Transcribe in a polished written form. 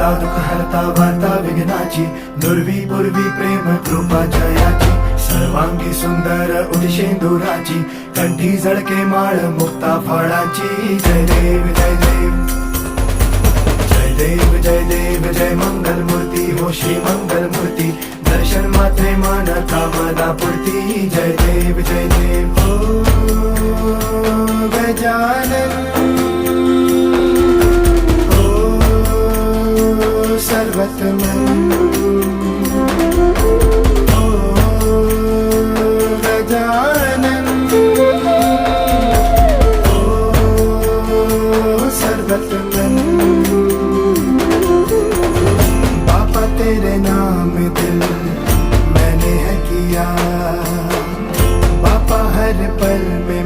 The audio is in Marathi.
हरता दुःख हरता वार्ता विघ्नाची, दुर्वी पूर्वी प्रेम कृपा जयाची, सर्वांगी सुंदर उदिशेंदुराची, कंठी झळके माळ मुक्ता फळाची. जय देव जय देव जय देव जय देव जय मंगल मूर्ती हो श्री मंगल मूर्ती, दर्शन मात्रे मन कामना पूर्ती. जय देव जय देव हो गजानन हो सर्वतमन हो गजानन हो सर्वतमन. बाबा तेरे नाम दिल मैंने है किया, बाबा हर पल में